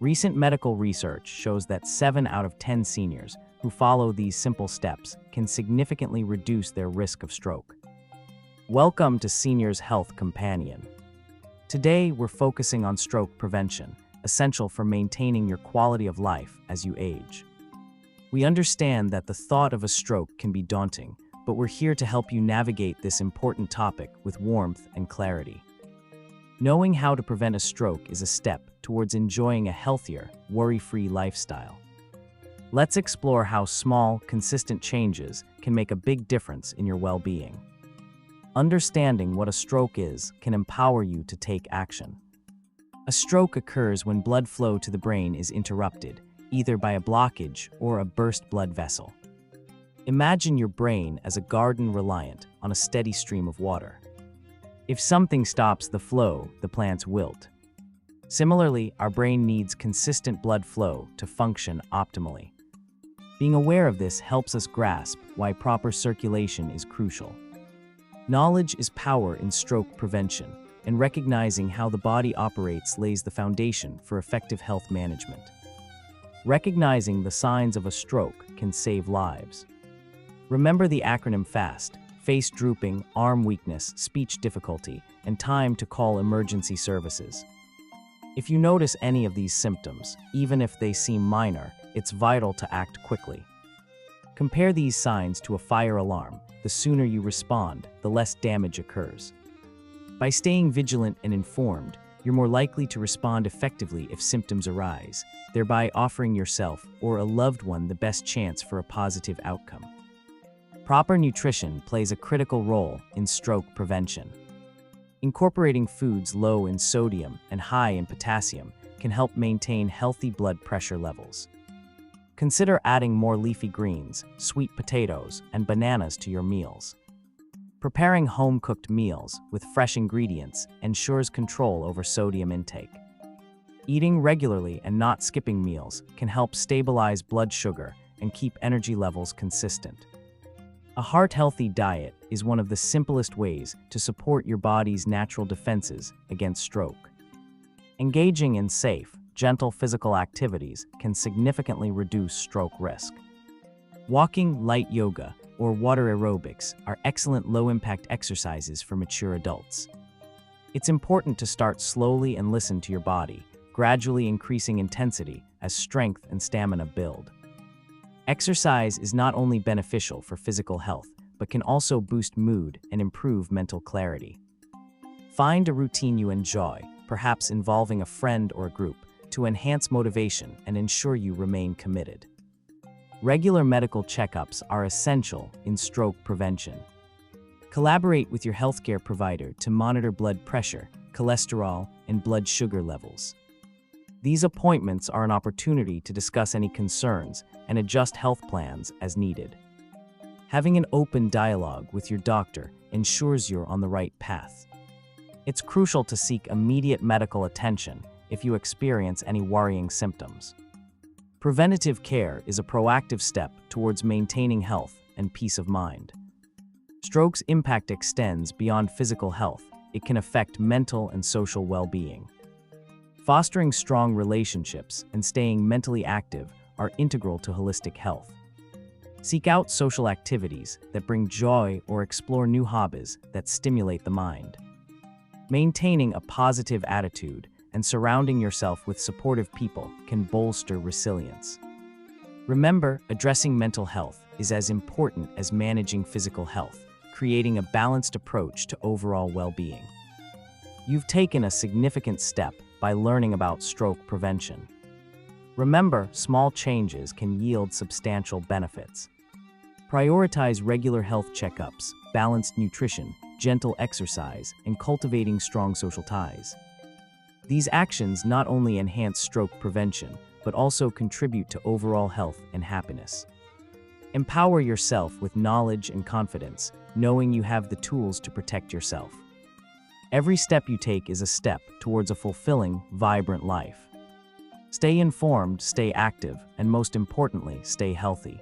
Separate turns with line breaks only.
Recent medical research shows that 7 out of 10 seniors who follow these simple steps can significantly reduce their risk of stroke. Welcome to Seniors Health Companion. Today, we're focusing on stroke prevention, essential for maintaining your quality of life as you age. We understand that the thought of a stroke can be daunting, but we're here to help you navigate this important topic with warmth and clarity. Knowing how to prevent a stroke is a step towards enjoying a healthier, worry-free lifestyle. Let's explore how small, consistent changes can make a big difference in your well-being. Understanding what a stroke is can empower you to take action. A stroke occurs when blood flow to the brain is interrupted, either by a blockage or a burst blood vessel. Imagine your brain as a garden reliant on a steady stream of water. If something stops the flow, the plants wilt. Similarly, our brain needs consistent blood flow to function optimally. Being aware of this helps us grasp why proper circulation is crucial. Knowledge is power in stroke prevention, and recognizing how the body operates lays the foundation for effective health management. Recognizing the signs of a stroke can save lives. Remember the acronym FAST: face drooping, arm weakness, speech difficulty, and time to call emergency services. If you notice any of these symptoms, even if they seem minor, it's vital to act quickly. Compare these signs to a fire alarm. The sooner you respond, the less damage occurs. By staying vigilant and informed, you're more likely to respond effectively if symptoms arise, thereby offering yourself or a loved one the best chance for a positive outcome. Proper nutrition plays a critical role in stroke prevention. Incorporating foods low in sodium and high in potassium can help maintain healthy blood pressure levels. Consider adding more leafy greens, sweet potatoes, and bananas to your meals. Preparing home-cooked meals with fresh ingredients ensures control over sodium intake. Eating regularly and not skipping meals can help stabilize blood sugar and keep energy levels consistent. A heart-healthy diet is one of the simplest ways to support your body's natural defenses against stroke. Engaging in safe, gentle physical activities can significantly reduce stroke risk. Walking, light yoga, or water aerobics are excellent low-impact exercises for mature adults. It's important to start slowly and listen to your body, gradually increasing intensity as strength and stamina build. Exercise is not only beneficial for physical health, but can also boost mood and improve mental clarity. Find a routine you enjoy, perhaps involving a friend or a group, to enhance motivation and ensure you remain committed. Regular medical checkups are essential in stroke prevention. Collaborate with your healthcare provider to monitor blood pressure, cholesterol, and blood sugar levels. These appointments are an opportunity to discuss any concerns and adjust health plans as needed. Having an open dialogue with your doctor ensures you're on the right path. It's crucial to seek immediate medical attention if you experience any worrying symptoms. Preventative care is a proactive step towards maintaining health and peace of mind. Stroke's impact extends beyond physical health. It can affect mental and social well-being. Fostering strong relationships and staying mentally active are integral to holistic health. Seek out social activities that bring joy or explore new hobbies that stimulate the mind. Maintaining a positive attitude and surrounding yourself with supportive people can bolster resilience. Remember, addressing mental health is as important as managing physical health, creating a balanced approach to overall well-being. You've taken a significant step by learning about stroke prevention. Remember, small changes can yield substantial benefits. Prioritize regular health checkups, balanced nutrition, gentle exercise, and cultivating strong social ties. These actions not only enhance stroke prevention, but also contribute to overall health and happiness. Empower yourself with knowledge and confidence, knowing you have the tools to protect yourself. Every step you take is a step towards a fulfilling, vibrant life. Stay informed, stay active, and most importantly, stay healthy.